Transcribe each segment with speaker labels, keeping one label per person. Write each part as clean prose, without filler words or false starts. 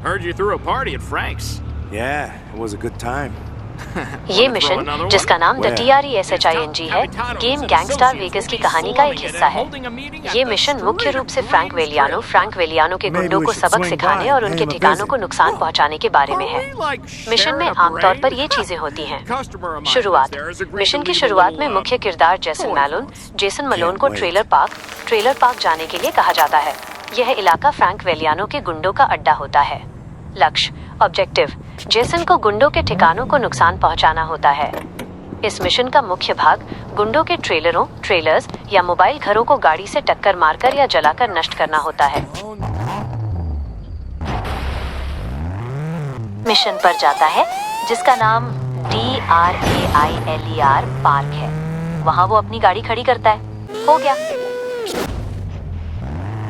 Speaker 1: Heard you threw a party at Frank's.
Speaker 2: Yeah, it was a good time.
Speaker 3: ये mission, जिसका नाम the TRESHING है, game gangster vagus की कहानी का एक हिस्सा है। ये मिशन मुख्य रूप से फ्रैंक वेलियानो के गुंडों को सबक सिखाने और उनके ठिकानों को नुकसान पहुंचाने के बारे में है। मिशन में आमतौर पर ये चीजें होती हैं। शुरुआत। मिशन की शुरुआत में मुख्य किरदार जेसन मलोन को ट्रेलर पार्क जाने के लिए कहा जाता है। यह इलाका फ्रैंक वेलियानो के गुंडों का अड्डा होता है। लक्ष्य, ऑब्जेक्टिव, जेसन को गुंडों के ठिकानों को नुकसान पहुंचाना होता है। इस मिशन का मुख्य भाग गुंडों के ट्रेलर्स या मोबाइल घरों को गाड़ी से टक्कर मारकर या जलाकर नष्ट करना होता है। मिशन पर जाता है, जिसका नाम DRAILER पार्क है। वहां वो अपनी गाड़ी खड़ी करता है। हो गया।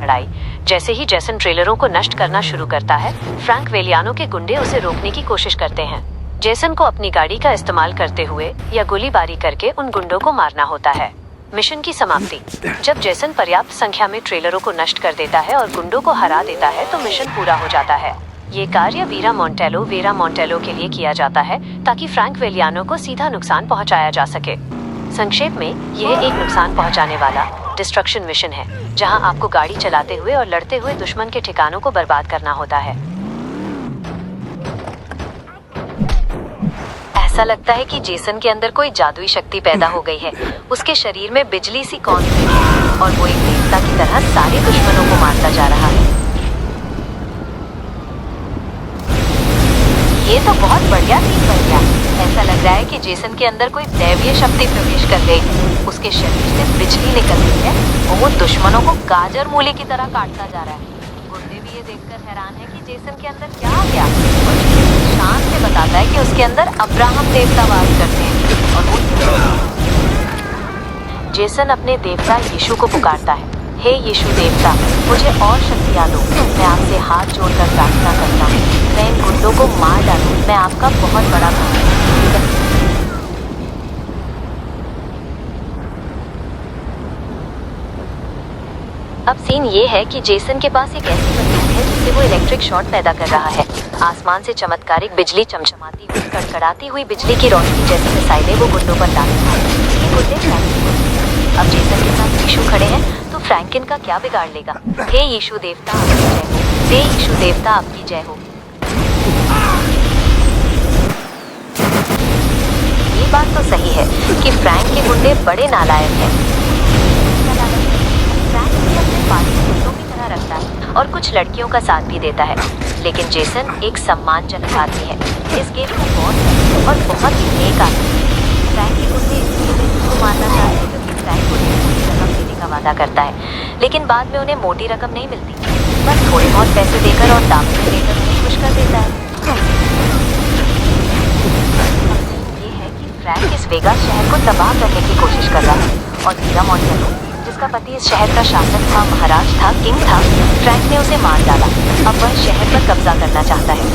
Speaker 3: लड़ाई। जैसे ही जेसन ट्रेलरों को नष्ट करना शुरू करता है, फ्रैंक वेलियानो के गुंडे उसे रोकने की कोशिश करते हैं। जेसन को अपनी गाड़ी का इस्तेमाल करते हुए या गोलीबारी करके उन गुंडों को मारना होता है। मिशन की समाप्ति। जब जेसन पर्याप्त संख्या में ट्रेलरों को नष्ट कर देता है और गुंडों को हरा देता है तो मिशन पूरा हो जाता है। ये कार्य वेरा मोंटेलो के लिए किया जाता है ताकि फ्रैंक वेलियानो को सीधा नुकसान पहुंचाया जा सके। संक्षेप में, यह एक नुकसान पहुंचाने वाला डिस्ट्रक्शन मिशन है, जहां आपको गाड़ी चलाते हुए और लड़ते हुए दुश्मन के ठिकानों को बर्बाद करना होता है। ऐसा लगता है कि जेसन के अंदर कोई जादुई शक्ति पैदा हो गई है। उसके शरीर में बिजली सी कौन है और वो एक देवता की तरह सारे दुश्मनों को मारता जा रहा है। ये तो बहुत बढ़िया सीन बन गया। ऐसा लग रहा है कि जेसन के अंदर कोई दैवीय शक्ति प्रवेश कर गई है। उसके शरीर से बिजली निकल रही है और वो दुश्मनों को गाजर मूली की तरह काटता जा रहा है। गुंडे भी ये देखकर हैरान है कि जेसन के अंदर क्या आ गया, और शान से बताता है कि उसके अंदर अब्राहम देवता वास करते हैं और वो जेसन अपने देवता यीशु को पुकारता है। हे यीशु देवता, मुझे और शक्तियाँ दो। मैं आपसे हाथ जोड़कर प्रार्थना करता हूँ। मैं इन गुंडों को मार डालूं। मैं आपका बहुत बड़ा भक्त हूं। अब सीन ये है कि जेसन के पास एक ऐसी बंदूक है जिससे वो इलेक्ट्रिक शॉट पैदा कर रहा है। आसमान से चमत्कारिक बिजली चमचमाती हुई, कड़कड़ाती हुई बिजली की रोशनी जैसी मिसाइलें वो गुंडों पर डालता है। ये गुंडे फ्रैंकिन। अब जेसन के साथ यीशु खड़े हैं तो फ्रैंकिन का क्या बिगाड़ लेगा। हे यीशु देवता आपकी जय हो। हे यीशु देवता आपकी जय हो। ये बात तो सही है कि फ्रैंक के गुंडे बड़े नालायक हैं। फ्रैंक भी अपने पार्टी गुंडों की तरह रखता है और कुछ लड़कियों का साथ भी देता है, लेकिन जेसन एक सम्मानजनक आदमी है। इस गेम का बॉस है और बहुत ही नेक आदमी है। फ्रैंक के गुंडे इसलिए उसको मारना चाहते हैं क्योंकि फ्रैंक को मोटी रकम देने का वादा करता है, लेकिन बाद में उन्हें मोटी रकम नहीं मिलती। बस थोड़े बहुत पैसे देकर और दावत में देकर उन्हें खुश कर देता है। ये है कि फ्रैंक इस वेगास शहर को तबाह करने की कोशिश कर रहा है और वेरा मोंटेलो, जिसका पति इस शहर का शासक था, महाराज था, किंग था, फ्रैंक ने उसे मार डाला। अब वह शहर पर कब्जा करना चाहता है।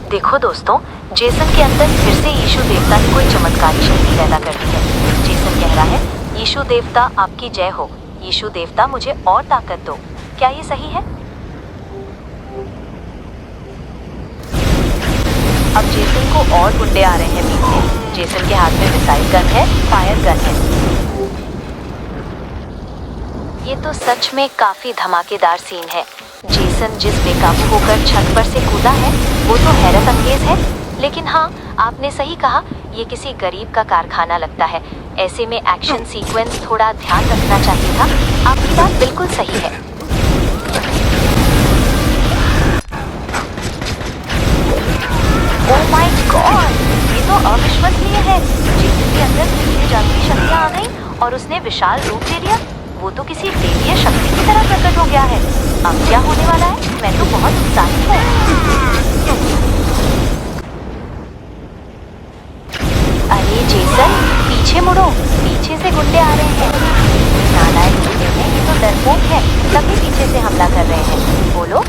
Speaker 3: देखो दोस्तों, जेसन के अंदर फिर से यीशु देवता ने कोई चमत्कारी शक्ति पैदा कर दी है। जेसन कह रहा है, यीशु देवता आपकी जय हो। यीशु देवता मुझे और ताकत दो। क्या ये सही है? अब जेसन को और गुंडे आ रहे हैं पीछे। जेसन के हाथ में मिसाइल गन है, फायर गन है। ये तो सच में काफी धमाकेदार सीन है। जेसन जिस बेकाबू होकर छत पर से कूदा है वो तो हैरत अंगेज है, लेकिन हाँ, आपने सही कहा, ये किसी गरीब का कारखाना लगता है। ऐसे में एक्शन सीक्वेंस थोड़ा ध्यान रखना चाहिए था। आपकी बात बिल्कुल सही है। ओह माय गॉड, ये तो अविश्वसनीय है। जेसन के अंदर कितनी जादुई शक्तियाँ आ गई और उसने विशाल रूप ले लिया। वो तो किसी देवीय शक्ति की तरह प्रकट हो गया है। अब क्या होने वाला है? मैं तो बहुत उत्साहित हूँ। अरे जेसन, पीछे मुड़ो, पीछे से गुंडे आ रहे हैं। नालायक गुंडे हैं, ये तो डरपोक है, तभी पीछे से हमला कर रहे हैं। बोलो।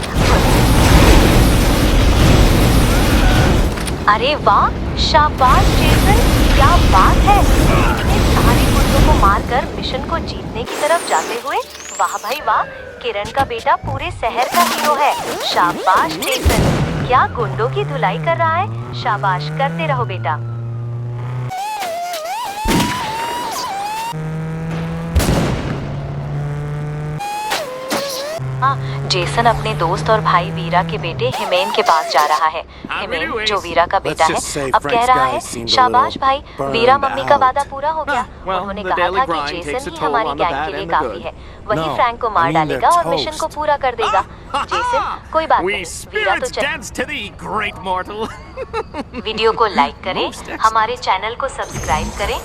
Speaker 3: अरे वाह, शाबाश जेसन, क्या बात है। इतने सारे गुंडों को मारकर मिशन को जीतने की तरफ जाते हुए, वाह भाई वाह, किरण का बेटा पूरे शहर का हीरो है। शाबाश जेसन, क्या गुंडों की धुलाई कर रहा है? शाबाश, करते रहो बेटा। जेसन अपने दोस्त और भाई वीरा के बेटे हिमेन के पास जा रहा है। हिमेन, जो वीरा का बेटा है, अब कह रहा है, शाबाश भाई, वीरा मम्मी का वादा पूरा हो गया। उन्होंने कहा था कि जेसन ही हमारी गैंग के लिए काफी है। वही फ्रैंक को मार डालेगा और मिशन को पूरा कर देगा। जेसन, कोई बात नहीं, वीरा तो चल। वीडियो को लाइक करें, हमारे चैनल को सब्सक्राइब करें